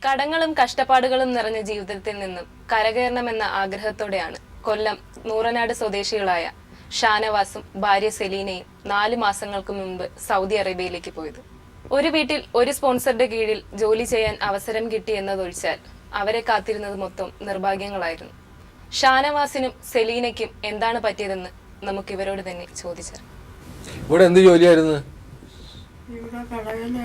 കടങ്ങളും കഷ്ടപ്പാടുകളും നിറഞ്ഞ ജീവിതത്തിൽ നിന്നും കരകയറണമെന്ന ആഗ്രഹത്തോടെയാണ് കൊല്ലം നൂറനാട് സ്വദേശികളായ ഷാനവാസും ഭാര്യ സെലീനയും 4 മാസങ്ങൾക്ക് മുൻപ് സൗദി അറേബ്യയിലേക്ക് പോയത്. ഒരു വീട്ടിൽ ഒരു സ്പോൺസറുടെ കീഴിൽ ജോലി ചെയ്യാൻ അവസരം കിട്ടി എന്നതൊഴിച്ചാൽ അവരെ കാത്തിരുന്നത് മൊത്തം നിർഭാഗ്യങ്ങളായിരുന്നു. ഷാനവാസിനും സെലീനയ്ക്കും എന്താണ് പറ്റിയതെന്ന് നമുക്ക് ഇവരോട് തന്നെ ചോദിച്ചറിയാം. ഇവിടെ എന്ത് ജോലിയായിരുന്നു? ഇവിടെ കടയില്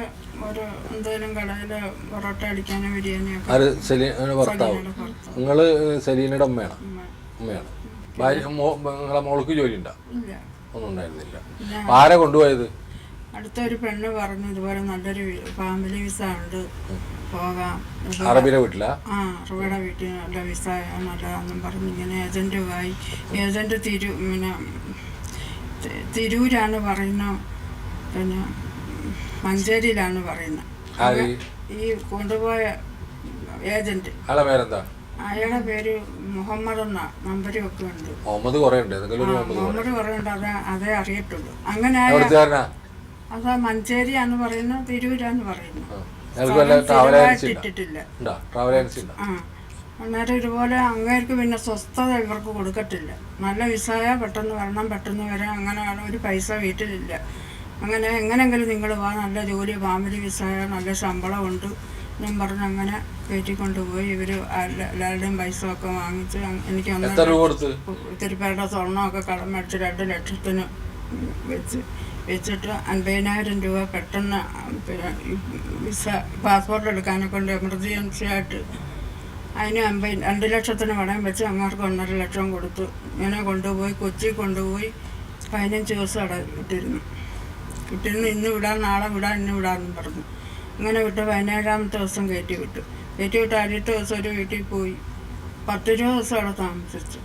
എന്തെങ്കിലും കടയില് പൊറോട്ട അടിക്കാനോ ബിരിയാണിയൊക്കെ. ആര്? സെലീനയുടെ ഭർത്താവ്. നിങ്ങള് സെലീനയുടെ അമ്മയാണ്? അമ്മയാണ്. ഭാര്യ നിങ്ങളെ മോൾക്ക് ജോലി ഉണ്ടോ? ഒന്നും ഉണ്ടായിരുന്നില്ല. ആരെ കൊണ്ടുപോയത്? അടുത്തൊരു പെണ്ണ് പറഞ്ഞു ഇതുപോലെ നല്ലൊരു ഫാമിലി വിസ ഉണ്ട്, പോകാം. അറബിയുടെ വീട്ടിലാ? ആ, അറബിയുടെ വീട്ടിൽ നല്ല വിസ നല്ലതാണെന്നും പറഞ്ഞു. ഇങ്ങനെ ഏജന്റുമായി ഏജന്റ് തിരൂരാണ് പറയുന്നത്, പിന്നെ മഞ്ചേരിയിലാണ് പറയുന്നത്. ഈ കൊണ്ടുപോയ ഏജന്റ് അയാളുടെ പേര് മുഹമ്മദ് എന്ന നമ്പരും ഒക്കെ ഉണ്ട്. മുഹമ്മദ് കുറെ ഉണ്ട്, അതേ അറിയത്തുള്ളൂ. അങ്ങനെ അതാ മഞ്ചേരിയാന്ന് പറയുന്നത്, തിരൂരാന്ന് പറയുന്നത്. ഇട്ടിട്ടില്ല. അന്നേരം ഇതുപോലെ അങ്ങേർക്ക് പിന്നെ സ്വസ്ഥത ഇവർക്ക് കൊടുക്കത്തില്ല. നല്ല വിസയ പെട്ടെന്ന് വരണം, പെട്ടെന്ന് വരാം. അങ്ങനെയാണ്, ഒരു പൈസ വീട്ടിലില്ല. അങ്ങനെ എങ്ങനെങ്കിലും നിങ്ങൾ വാ, നല്ല ജോലി, ഫാമിലി വിസയ, നല്ല ശമ്പളമുണ്ട് ഞാൻ പറഞ്ഞ് അങ്ങനെ കയറ്റിക്കൊണ്ടുപോയി. ഇവർ എല്ലാവരുടെയും പൈസ ഒക്കെ വാങ്ങിച്ച് എനിക്ക് ഒത്തിരി പേരുടെ സ്വർണ്ണമൊക്കെ കടം മേടിച്ച് 2 ലക്ഷത്തിന് വെച്ചിട്ട് 50,000 രൂപ പെട്ടെന്ന് വിസ പാസ്പോർട്ട് എടുക്കാനെ കൊണ്ട് എമർജൻസി ആയിട്ട് അതിന് 2 ലക്ഷത്തിന് പണയം വെച്ച് അങ്ങാർക്ക് 1.5 ലക്ഷം കൊടുത്തു. ഇങ്ങനെ കൊണ്ടുപോയി കൊച്ചി കൊണ്ടുപോയി 15 ദിവസം അവിടെ ഇട്ടിരുന്നു. ഇന്ന് വിടാം, നാളെ വിടാം, ഇന്ന് വിടാമെന്നും പറഞ്ഞു. അങ്ങനെ വിട്ട് 17-ാമത്തെ ദിവസം കയറ്റി വിട്ടു. ആദ്യത്തെ ദിവസം ഒരു വീട്ടിൽ പോയി 10-20 ദിവസം അവിടെ താമസിച്ചു.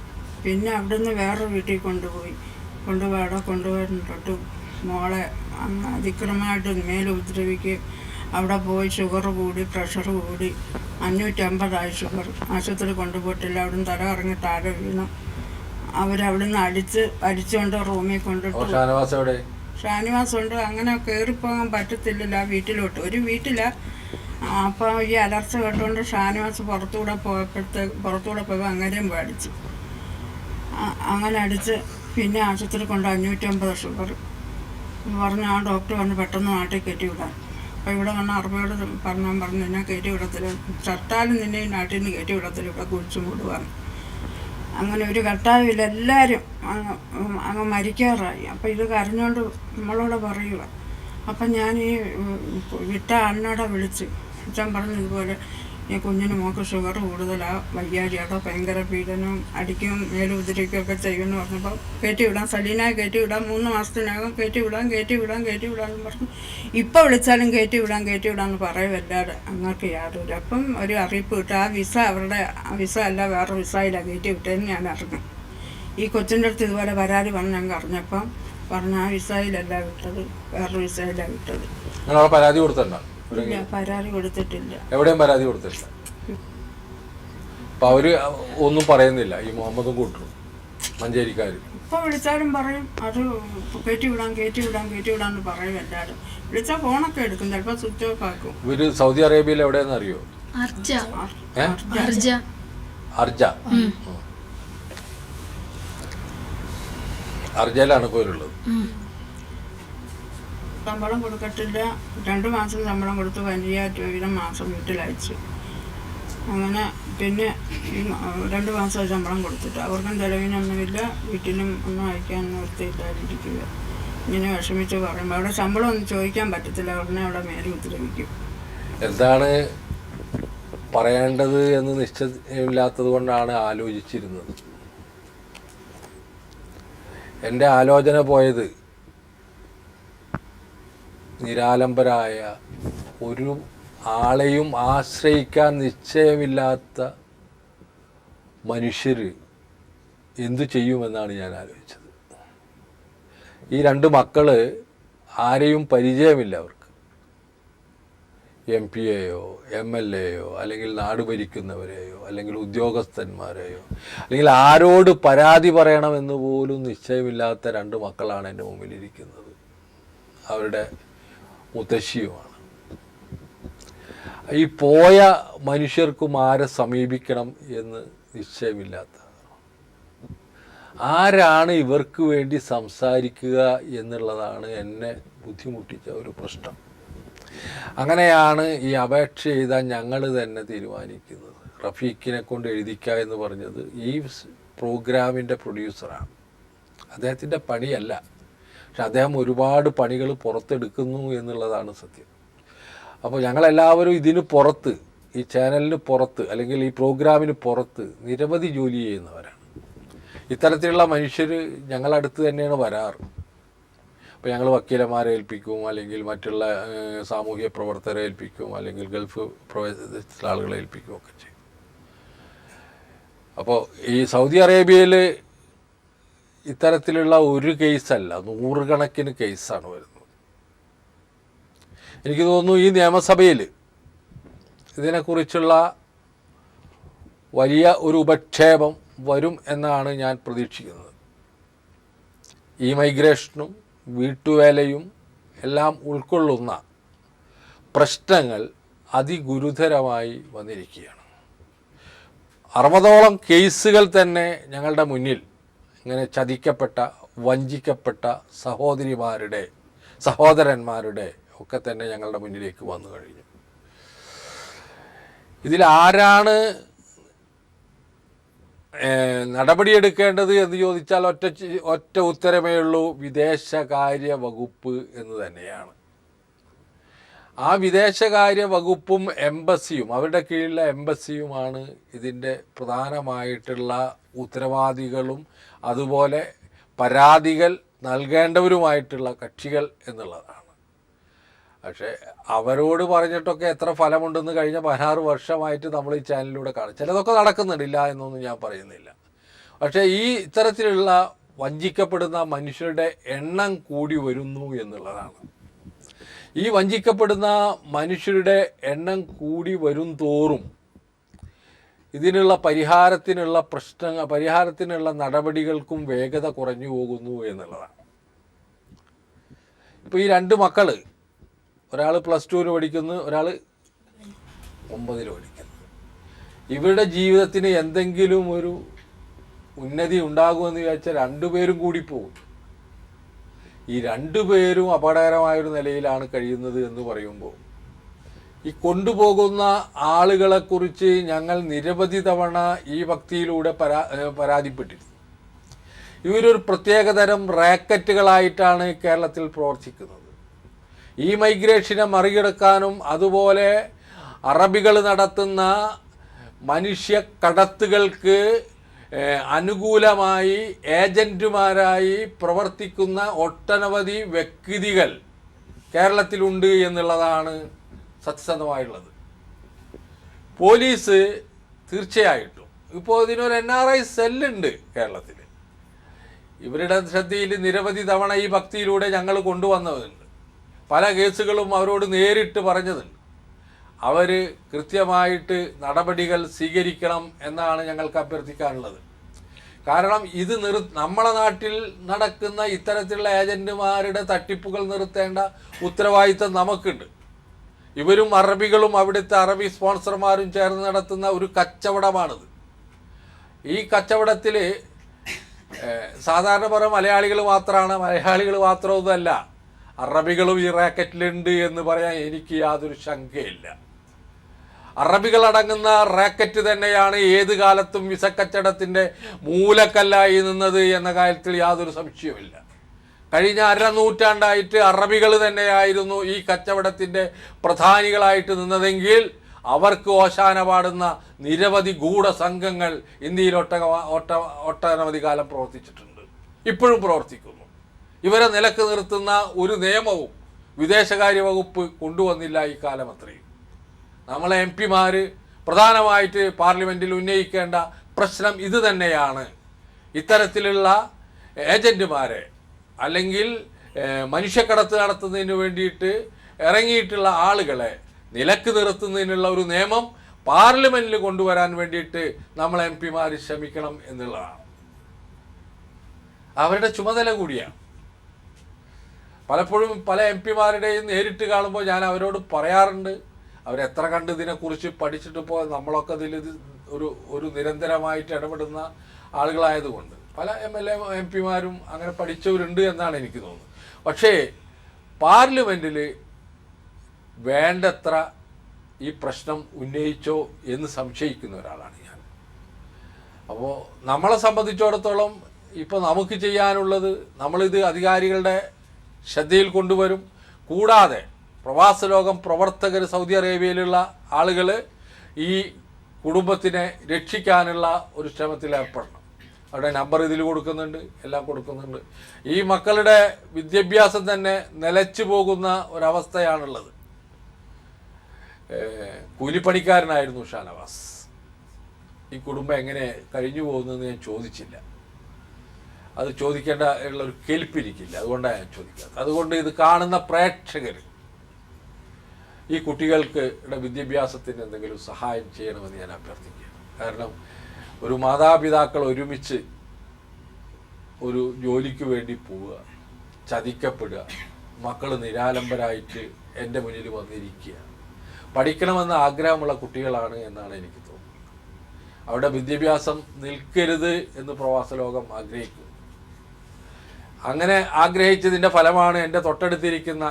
പിന്നെ അവിടുന്ന് വേറൊരു വീട്ടിൽ അവിടെ കൊണ്ടുപോയിട്ട് മോളെ അതിക്രമമായിട്ട് മേലെ ഉപദ്രവിക്കുകയും അവിടെ പോയി ഷുഗർ കൂടി, പ്രഷർ കൂടി, 550 ഷുഗർ. ആശുപത്രി കൊണ്ടുപോയിട്ടില്ല. അവിടുന്ന് തല ഇറങ്ങി താഴെ വീണു. അവരവിടുന്ന് അടിച്ചുകൊണ്ട് റൂമിൽ കൊണ്ടിട്ട് ഷാനിവാസമുണ്ട്. അങ്ങനെ കയറിപ്പോകാൻ പറ്റത്തില്ലല്ലോ ആ വീട്ടിലോട്ട്. ഒരു വീട്ടിലാണ്. അപ്പോൾ ഈ അലർച്ച കേട്ടുകൊണ്ട് ഷാനിവാസ് പുറത്തൂടെ പോയപ്പോൾ അങ്ങനെയും അടിച്ചു. അങ്ങനെ അടിച്ച് പിന്നെ ആശുപത്രി കൊണ്ട് 550 ഷുഗർ പറഞ്ഞ് ആ ഡോക്ടർ പറഞ്ഞ് പെട്ടെന്ന് നാട്ടിൽ കയറ്റി വിടാൻ. അപ്പോൾ ഇവിടെ വന്ന് അറബിയോട് പറഞ്ഞു നിന്നെ കയറ്റി വിടത്തില്ല, ചത്താലും നിന്നെ നാട്ടിൽ നിന്ന് കയറ്റി വിടത്തില്ല, ഇവിടെ കുഴിച്ചു മൂടുവാണ്. അങ്ങനെ ഒരു കട്ടാവില്ല, എല്ലാവരും അങ്ങ് മരിക്കാറായി. അപ്പോൾ ഇത് കരഞ്ഞുകൊണ്ട് നമ്മളോട് പറയുക. അപ്പം ഞാൻ ഈ വിട്ട അണ്ണോടെ വിളിച്ച് അച്ഛൻ പറഞ്ഞു ഇതുപോലെ ഈ കുഞ്ഞിന് മോക്ക് ഷുഗർ കൂടുതലാണ്, വയ്യാഴിയാട്ടോ, ഭയങ്കര പീഡനവും അടിക്കും മേലുതിരിക്കുകയൊക്കെ ചെയ്യുമെന്ന് പറഞ്ഞപ്പോൾ കയറ്റി വിടാം, സലീനയെ കയറ്റി വിടാം, 3 മാസത്തിനകം കയറ്റി വിടാമെന്ന് പറഞ്ഞു. ഇപ്പോൾ വിളിച്ചാലും കയറ്റി വിടാമെന്ന് പറയുമല്ലാതെ അങ്ങോട്ട് യാതൊരു. അപ്പം ഒരു അറിയിപ്പ് കിട്ടും, ആ വിസ വിസ അല്ല, വേറെ വിസയിലാണ് കയറ്റി വിട്ടതെന്ന് ഞാൻ അറിഞ്ഞു. ഈ കൊച്ചിൻ്റെ അടുത്ത് ഇതുപോലെ പരാതി പറഞ്ഞ് ഞങ്ങൾക്ക് അറിഞ്ഞപ്പം പറഞ്ഞ ആ വിസയിലല്ല വിട്ടത്, വേറൊരു വിസയിലാണ് വിട്ടത്. പരാതി കൊടുത്തിട്ടുണ്ടോ? പരാതി കൊടുത്തിട്ടില്ല. എവിടെയും പരാതി കൊടുത്തിട്ടില്ല. അപ്പൊ അവര് ഒന്നും പറയുന്നില്ല, ഈ മുഹമ്മദും കൂട്ടും മഞ്ചേരിക്കാർ. ഇപ്പൊ വിളിച്ചാലും പറയും അത് കയറ്റി വിടാന്ന് പറയും. എല്ലാവരും വിളിച്ചാൽ ഫോണൊക്കെ എടുക്കും, ചിലപ്പോ സ്വിച്ച് ഓഫ് ആക്കും. ഇവര് സൗദി അറേബ്യയിൽ എവിടെയെന്ന് അറിയോ? അർജയിലാണ് പോലുള്ളത്. ശമ്പളം കൊടുക്കത്തില്ല. 2 മാസം ശമ്പളം കൊടുത്ത് 15,000 രൂപ വീതം മാസം വീട്ടിലയച്ചു. അങ്ങനെ പിന്നെ ഈ 2 മാസം ശമ്പളം കൊടുത്തിട്ട് അവർക്കും ചിലവിനൊന്നുമില്ല, വീട്ടിലും ഒന്നും അയക്കാൻ നിർത്തിയില്ലാതിരിക്കുക. ഇങ്ങനെ വിഷമിച്ച് പറയുമ്പോൾ അവിടെ ശമ്പളം ഒന്നും ചോദിക്കാൻ പറ്റത്തില്ല, ഉടനെ അവിടെ മേലെ ഉപദ്രവിക്കും. എന്താണ് പറയേണ്ടത് എന്ന് നിശ്ചയമില്ലാത്തത് കൊണ്ടാണ് ആലോചിച്ചിരുന്നത്. എൻ്റെ ആലോചന പോയത് നിരാലംബരായ ഒരു ആളെയും ആശ്രയിക്കാൻ നിശ്ചയമില്ലാത്ത മനുഷ്യർ എന്തു ചെയ്യുമെന്നാണ് ഞാൻ ആലോചിച്ചത്. ഈ 2 മക്കള് ആരെയും പരിചയമില്ല അവർക്ക്. MP-യെയോ MLA-യോ അല്ലെങ്കിൽ നാട് ഭരിക്കുന്നവരെയോ അല്ലെങ്കിൽ ഉദ്യോഗസ്ഥന്മാരെയോ അല്ലെങ്കിൽ ആരോട് പരാതി പറയണമെന്ന് പോലും നിശ്ചയമില്ലാത്ത 2 മക്കളാണ് എൻ്റെ മുമ്പിലിരിക്കുന്നത്. അവരുടെ മുത്തശ്ശിയുമാണ്. ഈ പോയ മനുഷ്യർക്കും ആരെ സമീപിക്കണം എന്ന് നിശ്ചയമില്ലാത്ത, ആരാണ് ഇവർക്ക് വേണ്ടി സംസാരിക്കുക എന്നുള്ളതാണ് എന്നെ ബുദ്ധിമുട്ടിച്ച ഒരു പ്രശ്നം. അങ്ങനെയാണ് ഈ അപേക്ഷ എഴുതാൻ ഞങ്ങൾ തന്നെ തീരുമാനിക്കുന്നത്. റഫീഖിനെ കൊണ്ട് എഴുതിക്കുക എന്ന് പറഞ്ഞത് ഈ പ്രോഗ്രാമിൻ്റെ പ്രൊഡ്യൂസറാണ്. അദ്ദേഹത്തിൻ്റെ പണിയല്ല, പക്ഷെ അദ്ദേഹം ഒരുപാട് പണികൾ പുറത്തെടുക്കുന്നു എന്നുള്ളതാണ് സത്യം. അപ്പോൾ ഞങ്ങളെല്ലാവരും ഇതിന് പുറത്ത്, ഈ ചാനലിന് പുറത്ത് അല്ലെങ്കിൽ ഈ പ്രോഗ്രാമിന് പുറത്ത് നിരവധി ജോലി ചെയ്യുന്നവരാണ്. ഇത്തരത്തിലുള്ള മനുഷ്യർ ഞങ്ങളടുത്ത് തന്നെയാണ് വരാറ്. അപ്പോൾ ഞങ്ങൾ വക്കീലന്മാരെ ഏൽപ്പിക്കും, അല്ലെങ്കിൽ മറ്റുള്ള സാമൂഹ്യ പ്രവർത്തകരെ ഏൽപ്പിക്കും, അല്ലെങ്കിൽ ഗൾഫ് പ്രദേശത്തിലെ ആളുകളെ ഏൽപ്പിക്കും ഒക്കെ ചെയ്യും. അപ്പോൾ ഈ സൗദി അറേബ്യയിൽ ഇത്തരത്തിലുള്ള ഒരു കേസല്ല, 100 കണക്കിന് കേസാണ് വരുന്നത്. എനിക്ക് തോന്നുന്നു ഈ നിയമസഭയിൽ ഇതിനെക്കുറിച്ചുള്ള വലിയ ഒരു ഉപക്ഷേപം വരും എന്നാണ് ഞാൻ പ്രതീക്ഷിക്കുന്നത്. ഈ മൈഗ്രേഷനും വീട്ടുവേലയും എല്ലാം ഉൾക്കൊള്ളുന്ന പ്രശ്നങ്ങൾ അതിഗുരുതരമായി വന്നിരിക്കുകയാണ്. 60ഓളം കേസുകൾ തന്നെ ഞങ്ങളുടെ മുന്നിൽ ഇങ്ങനെ ചതിക്കപ്പെട്ട, വഞ്ചിക്കപ്പെട്ട സഹോദരന്മാരുടെ ഒക്കെ തന്നെ ഞങ്ങളുടെ മുന്നിലേക്ക് വന്നു കഴിഞ്ഞു. ഇതിലാരാണ് നടപടിയെടുക്കേണ്ടത് എന്ന് ചോദിച്ചാൽ ഒറ്റ ഉത്തരമേ ഉള്ളൂ: വിദേശകാര്യ വകുപ്പ് എന്ന് തന്നെയാണ്. ആ വിദേശകാര്യ വകുപ്പും എംബസിയും, അവരുടെ കീഴിലുള്ള എംബസിയുമാണ് ഇതിൻ്റെ പ്രധാനമായിട്ടുള്ള ഉത്തരവാദികളും അതുപോലെ പരാതികൾ നൽകേണ്ടവരുമായിട്ടുള്ള കക്ഷികൾ എന്നുള്ളതാണ്. പക്ഷേ അവരോട് പറഞ്ഞിട്ടൊക്കെ എത്ര ഫലമുണ്ടെന്ന് കഴിഞ്ഞ 16 വർഷമായിട്ട് നമ്മൾ ഈ ചാനലിലൂടെ കാണും. ചിലതൊക്കെ നടക്കുന്നുണ്ടില്ല എന്നൊന്നും ഞാൻ പറയുന്നില്ല. പക്ഷേ ഈ ഇത്തരത്തിലുള്ള വഞ്ചിക്കപ്പെടുന്ന മനുഷ്യരുടെ എണ്ണം കൂടി വരുന്നു എന്നുള്ളതാണ്. ഈ വഞ്ചിക്കപ്പെടുന്ന മനുഷ്യരുടെ എണ്ണം കൂടി വരും തോറും ഇതിനുള്ള പരിഹാരത്തിനുള്ള നടപടികൾക്കും വേഗത കുറഞ്ഞു പോകുന്നു എന്നുള്ളതാണ്. ഇപ്പോൾ ഈ 2 മക്കൾ, ഒരാൾ +2 പഠിക്കുന്നു, ഒരാൾ 9 പഠിക്കുന്നു. ഇവരുടെ ജീവിതത്തിന് എന്തെങ്കിലും ഒരു ഉന്നതി ഉണ്ടാകുമെന്ന് വിചാരിച്ചാൽ 2 പേരും കൂടി പോകും. ഈ 2 പേരും അപകടകരമായൊരു നിലയിലാണ് കഴിയുന്നത് എന്ന് പറയുമ്പോൾ ഈ കൊണ്ടുപോകുന്ന ആളുകളെക്കുറിച്ച് ഞങ്ങൾ നിരവധി തവണ ഈ ഭക്തിയിലൂടെ പരാതിപ്പെട്ടിരുന്നു. ഇവരൊരു പ്രത്യേകതരം റാക്കറ്റുകളായിട്ടാണ് കേരളത്തിൽ പ്രവർത്തിക്കുന്നത്. ഈ മൈഗ്രേഷനെ മറികടക്കാനും അതുപോലെ അറബികൾ നടത്തുന്ന മനുഷ്യ കടത്തുകൾക്ക് അനുകൂലമായി ഏജന്റുമാരായി പ്രവർത്തിക്കുന്ന ഒട്ടനവധി വ്യക്തികൾ കേരളത്തിലുണ്ട് എന്നുള്ളതാണ് സത്യസന്ധമായുള്ളത്. പോലീസ് തീർച്ചയായിട്ടും ഇപ്പോൾ ഇതിനൊരു NRI സെല്ലുണ്ട് കേരളത്തിൽ. ഇവരുടെ ശ്രദ്ധയിൽ നിരവധി തവണ ഈ ഭക്തിയിലൂടെ ഞങ്ങൾ കൊണ്ടുവന്നതുണ്ട്. പല കേസുകളും അവരോട് നേരിട്ട് പറഞ്ഞതുണ്ട്. അവർ കൃത്യമായിട്ട് നടപടികൾ സ്വീകരിക്കണം എന്നാണ് ഞങ്ങൾക്ക് അഭ്യർത്ഥിക്കാനുള്ളത്. കാരണം ഇത് നമ്മളെ നാട്ടിൽ നടക്കുന്ന ഇത്തരത്തിലുള്ള ഏജന്റുമാരുടെ തട്ടിപ്പുകൾ നിർത്തേണ്ട ഉത്തരവാദിത്തം നമുക്കുണ്ട്. ഇവരും അറബികളും അവിടുത്തെ അറബി സ്പോൺസർമാരും ചേർന്ന് നടത്തുന്ന ഒരു കച്ചവടമാണിത്. ഈ കച്ചവടത്തിൽ സാധാരണ പറഞ്ഞ മലയാളികൾ മാത്രമൊന്നുമല്ല, അറബികളും ഈ റാക്കറ്റിലുണ്ട് എന്ന് പറയാൻ എനിക്ക് യാതൊരു ശങ്കയില്ല. അറബികളടങ്ങുന്ന റാക്കറ്റ് തന്നെയാണ് ഏത് കാലത്തും വിസക്കച്ചവടത്തിൻ്റെ മൂലക്കല്ലായി നിന്നത് എന്ന കാര്യത്തിൽ യാതൊരു സംശയവുമില്ല. കഴിഞ്ഞ 1/2 നൂറ്റാണ്ടായിട്ട് അറബികൾ തന്നെയായിരുന്നു ഈ കച്ചവടത്തിൻ്റെ പ്രധാനികളായിട്ട് നിന്നതെങ്കിൽ അവർക്ക് ഓശാന പാടുന്ന നിരവധി ഗൂഢസംഘങ്ങൾ ഇന്ത്യയിൽ ഒട്ടനവധി കാലം പ്രവർത്തിച്ചിട്ടുണ്ട്, ഇപ്പോഴും പ്രവർത്തിക്കുന്നു. ഇവരെ നിലക്ക് നിർത്തുന്ന ഒരു നിയമവും വിദേശകാര്യ വകുപ്പ് കൊണ്ടുവന്നില്ല ഈ കാലം അത്രയും. നമ്മളെ MP-മാർ പ്രധാനമായിട്ട് പാർലമെൻറ്റിൽ ഉന്നയിക്കേണ്ട പ്രശ്നം ഇത് തന്നെയാണ്. ഇത്തരത്തിലുള്ള ഏജന്റുമാരെ അല്ലെങ്കിൽ മനുഷ്യക്കടത്ത് നടത്തുന്നതിന് വേണ്ടിയിട്ട് ഇറങ്ങിയിട്ടുള്ള ആളുകളെ നിലക്ക് നിർത്തുന്നതിനുള്ള ഒരു നിയമം പാർലമെൻറ്റിൽ കൊണ്ടുവരാൻ വേണ്ടിയിട്ട് നമ്മൾ MP-മാർ ശ്രമിക്കണം എന്നുള്ളതാണ് അവരുടെ ചുമതല കൂടിയാണ്. പലപ്പോഴും പല MP-മാരുടെയും നേരിട്ട് കാണുമ്പോൾ ഞാൻ അവരോട് പറയാറുണ്ട്, അവരെത്ര കണ്ട് ഇതിനെക്കുറിച്ച് പഠിച്ചിട്ടിപ്പോൾ നമ്മളൊക്കെ ഇതിൽ ഒരു നിരന്തരമായിട്ട് ഇടപെടുന്ന ആളുകളായതുകൊണ്ട് പല MLA MP-മാരും അങ്ങനെ പഠിച്ചവരുണ്ട് എന്നാണ് എനിക്ക് തോന്നുന്നത്. പക്ഷേ പാർലമെൻറ്റിൽ വേണ്ടത്ര ഈ പ്രശ്നം ഉന്നയിച്ചോ എന്ന് സംശയിക്കുന്ന ഒരാളാണ് ഞാൻ. അപ്പോൾ നമ്മളെ സംബന്ധിച്ചിടത്തോളം ഇപ്പോൾ നമുക്ക് ചെയ്യാനുള്ളത് നമ്മളിത് അധികാരികളുടെ ശ്രദ്ധയിൽ കൊണ്ടുവരും. കൂടാതെ പ്രവാസ ലോകം പ്രവർത്തകർ സൗദി അറേബ്യയിലുള്ള ആളുകൾ ഈ കുടുംബത്തിനെ രക്ഷിക്കാനുള്ള ഒരു ശ്രമത്തിൽ ഏർപ്പെടണം. അവരുടെ നമ്പർ ഇതിൽ കൊടുക്കുന്നുണ്ട്, എല്ലാം കൊടുക്കുന്നുണ്ട്. ഈ മക്കളുടെ വിദ്യാഭ്യാസം തന്നെ നിലച്ചു പോകുന്ന ഒരവസ്ഥയാണുള്ളത്. കൂലിപ്പണിക്കാരനായിരുന്നു ഷാനവാസ്. ഈ കുടുംബം എങ്ങനെ കഴിഞ്ഞു പോകുന്നതെന്ന് ഞാൻ ചോദിച്ചില്ല. അത് ചോദിക്കേണ്ട ഉള്ളൊരു കെൽപ്പിരിക്കില്ല, അതുകൊണ്ടാണ് ഞാൻ ചോദിക്കാത്തത്. അതുകൊണ്ട് ഇത് കാണുന്ന പ്രേക്ഷകർ ഈ കുട്ടികൾക്ക് വിദ്യാഭ്യാസത്തിന് എന്തെങ്കിലും സഹായം ചെയ്യണമെന്ന് ഞാൻ അഭ്യർത്ഥിക്കുകയാണ്. കാരണം ഒരു മാതാപിതാക്കൾ ഒരുമിച്ച് ഒരു ജോലിക്ക് വേണ്ടി പോവുക, ചതിക്കപ്പെടുക, മക്കൾ നിരാലംബരായിട്ട് എൻ്റെ മുന്നിൽ വന്നിരിക്കുക. പഠിക്കണമെന്ന ആഗ്രഹമുള്ള കുട്ടികളാണ് എന്നാണ് എനിക്ക് തോന്നുന്നത്. അവരുടെ വിദ്യാഭ്യാസം നിൽക്കരുത് എന്ന് പ്രവാസ ലോകം ആഗ്രഹിക്കുന്നു. അങ്ങനെ ആഗ്രഹിച്ചതിൻ്റെ ഫലമാണ് എൻ്റെ തൊട്ടടുത്തിരിക്കുന്ന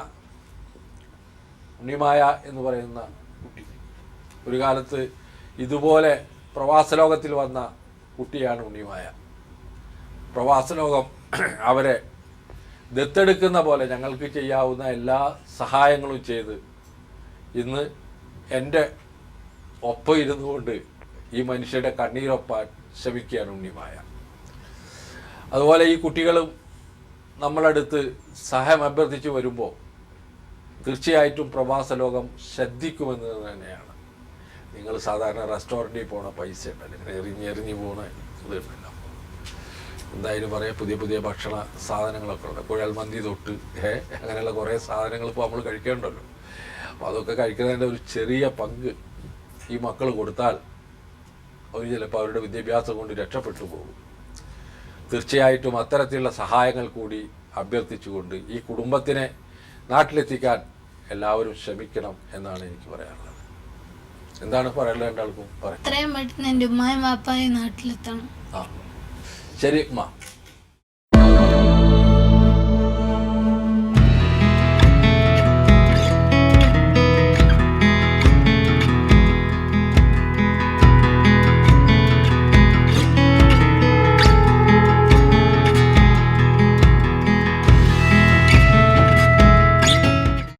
ഉണ്ണിമായ എന്ന് പറയുന്ന കുട്ടി. ഒരു കാലത്ത് ഇതുപോലെ പ്രവാസ ലോകത്തിൽ വന്ന കുട്ടിയാണ് ഉണ്ണിമായ. പ്രവാസ ലോകം അവരെ ദത്തെടുക്കുന്ന പോലെ ഞങ്ങൾക്ക് ചെയ്യാവുന്ന എല്ലാ സഹായങ്ങളും ചെയ്ത് ഇന്ന് എൻ്റെ ഒപ്പം ഇരുന്നു കൊണ്ട് ഈ മനുഷ്യരുടെ കണ്ണീരൊപ്പാൻ ശ്രമിക്കുകയാണ് ഉണ്ണിമായ. അതുപോലെ ഈ കുട്ടികളും നമ്മളടുത്ത് സഹായം അഭ്യർത്ഥിച്ച് വരുമ്പോൾ തീർച്ചയായിട്ടും പ്രവാസ ലോകം ശ്രദ്ധിക്കുമെന്ന് തന്നെയാണ്. നിങ്ങൾ സാധാരണ റെസ്റ്റോറൻറ്റിൽ പോണ പൈസ ഉണ്ടല്ലോ, എറിഞ്ഞ് പോണ ഇതുണ്ടല്ലോ. എന്തായാലും പറയാം, പുതിയ പുതിയ ഭക്ഷണ സാധനങ്ങളൊക്കെ ഉണ്ട്. കുഴൽ മന്തി തൊട്ട് അങ്ങനെയുള്ള കുറേ സാധനങ്ങൾ ഇപ്പോൾ നമ്മൾ കഴിക്കേണ്ടല്ലോ. അപ്പോൾ അതൊക്കെ കഴിക്കുന്നതിൻ്റെ ഒരു ചെറിയ പങ്ക് ഈ മക്കൾ കൊടുത്താൽ അവർ ചിലപ്പോൾ അവരുടെ വിദ്യാഭ്യാസം കൊണ്ട് രക്ഷപ്പെട്ടു പോകും. തീർച്ചയായിട്ടും അത്തരത്തിലുള്ള സഹായങ്ങൾ കൂടി അഭ്യർത്ഥിച്ചുകൊണ്ട് ഈ കുടുംബത്തിനെ നാട്ടിലെത്തിക്കാൻ എല്ലാവരും ശ്രമിക്കണം എന്നാണ് എനിക്ക് പറയാനുള്ളത്. എന്താണ് പറയാനുള്ളത്? രണ്ടാൾക്കും പറയാം. എത്രയും പെട്ടെന്ന് എൻ്റെ ഉമ്മായും വാപ്പായും നാട്ടിലെത്തണം. ശരി ഉമ്മ.